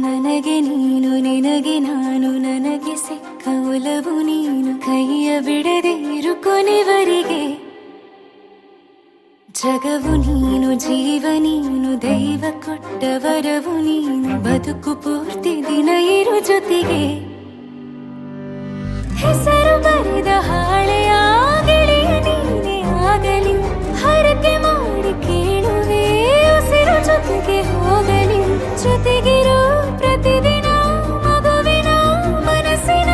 ನನಗೆ ನೀನು ನಿನಗೆ ನಾನು ನನಗೆ ಸಿಕ್ಕ ಒಲವು ನೀನು ಕೈಯ ಬಿಡದೆ ಇರು ಕೊನೆವರೆಗೆ ಜಗವು ನೀನು ಜೀವ ನೀನು ದೈವ ಕೊಟ್ಟ ವರವು ನೀನು ಬದುಕು ಪೂರ್ತಿ ದಿನ ಇರು ಜೊತೆಗೆ ಹೆಸರು ಬರೆದ ಹಾಳೆಯ ಗೆಳೆಯ ನೀನೇ ಆಗಲಿ ಹರಕೆ ಮಾಡಿ ಕೇಳುವೆ ಉಸಿರು ಜೊತೆಗೆ ಹೋಗಲಿ ಜೊತೆಗಿರೋ ಪ್ರತಿದಿನ ಮಗುವಿನ ಮನಸ್ಸಿನ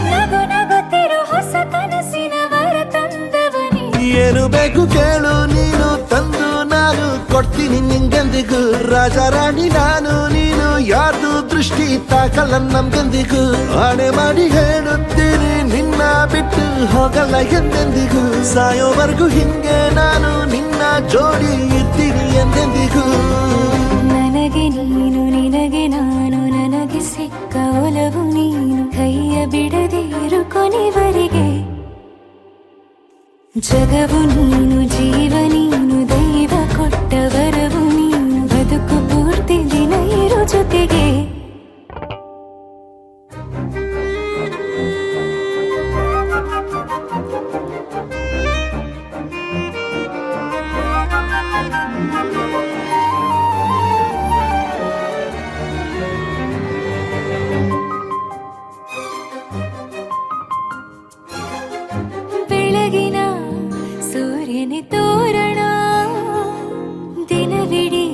ನಗು ನಗುತ್ತಿರೋ ಹೊಸ ಕನಸಿನ ವರ ತಂದವನೇ ಏನು ಬೇಕು ಕೇಳು ನೀನು ತಂದು ನಾನು ಕೊಡ್ತೀನಿ ನಿಂಗೆಂದಿಗೂ ರಾಜ ರಾಣಿ ನಾನು ನೀನು ಯಾರ್ದು ದೃಷ್ಟಿ ತಾಕಲ್ಲ ನಮ್ಗೆಂದಿಗೂ ಆಣೆ ಮಾಡಿ ಹೇಳುತ್ತೀನಿ ನಿನ್ನ ಬಿಟ್ಟು ಹೋಗಲ್ಲ ಎಂದೆಂದಿಗೂ ಸಾಯೋವರೆಗೂ ಹಿಂಗೆ ನಾನು ನಿನ್ನ ಜೋಡಿ ಇದ್ದೀನಿ ಎಂದೆಂದಿಗೂ ನನಗೆ ನೀನು ನಿನಗೆ ನಾನು ನನಗೆ ಸಿಕ್ಕ ಒಲವು ನೀನು ಕೈಯ ಬಿಡದೆ ಇರು ಕೊನೆವರೆಗೆ ಜಗವು ನೀನು ಜೀವ ನೀನು ದೈವ ಕೊಟ್ಟ ವರವು ನೀನು ಬದುಕು ಪೂರ್ತಿ ದಿನ ಇರು ಜೊತೆಗೆ ಬೆಳಗಿನ ಸೂರ್ಯನ ತೋರಣ ದಿನವಿಡೀ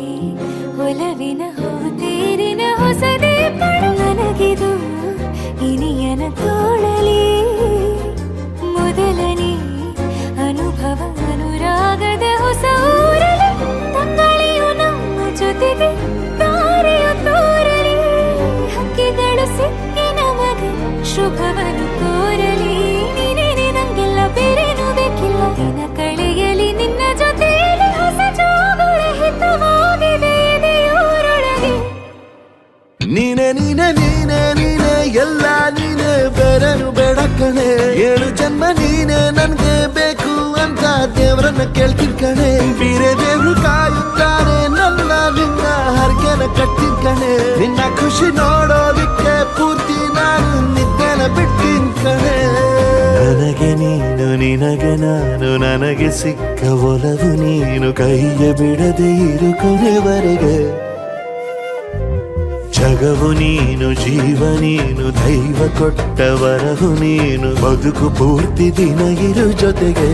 ಒಲವಿನ ಹೋತೇರಿನ ಹೊಸದೇ ಪಡ ನನಗಿದು ಇನಿಯನ ತೋಳಲಿ ಮೊದಲನೇ ಅನುಭವ ಅನುರಾಗದ ಹೊಸ ಊರಲಿ ತಂಗಳಿಯು ನಮ್ಮ ಜೊತೆಗೆ ತಾರೆಯು ತೋರಲಿ ಹಕ್ಕಿಗಳು ಸಿಕ್ಕಿ ನಮಗೆ ಶುಭವನ್ನು ಕೋರಲಿ ನೀನೇ ನಂಗೆಲ್ಲ ಬೇರೇನು ಬೇಕಿಲ್ಲ ದಿನ ಕಳೆಯಲಿ ನಿನ್ನ ಜೊತೆಯಲ್ಲಿ ಹೊಸ ಜೋಗುಳ ಹಿತವಾಗಿದೆ ಎದೆಯೂರೊಳಗೆ ನೀನೆ ನೀನೆ ನೀನೆ ನೀನೆ ಎಲ್ಲ ನೀನೆ ಬೇರೆನು ಬೇಡ ಕಣೆ ಏಳು ಜನ್ಮ ನೀನೆ ನನ್ಗೆ ಬೇಕು ಅಂತ ದೇವರನ್ನ ಕೇಳ್ತೀನಿ ಕಣೆ ಬೇರೆ ದೇವ್ರು ಕಾಯುತ್ತಾರೆ ನನ್ನ ನಿನ್ನ ಹರಕೆನ ಕಟ್ತೀನಿ ಕಣೆ ನಿನ್ನ ಖುಷಿ ನೋಡೋದಿಕ್ಕೆ ಪೂರ್ತಿ ನಾನು ನಿದ್ದೆನ ಬಿಟ್ಟಿನ್ ಕಣೆ ನನಗೆ ನೀನು ನಿನಗೆ ನಾನು ನನಗೆ ಸಿಕ್ಕ ಒಲವು ನೀನು ಕೈಯ ಬಿಡದೆ ಇರು ಕೊನೆವರೆಗೆ ಜಗವು ನೀನು ಜೀವ ನೀನು ದೈವ ಕೊಟ್ಟ ವರವು ನೀನು ಬದುಕು ಪೂರ್ತಿ ದಿನ ಇರು ಜೊತೆಗೆ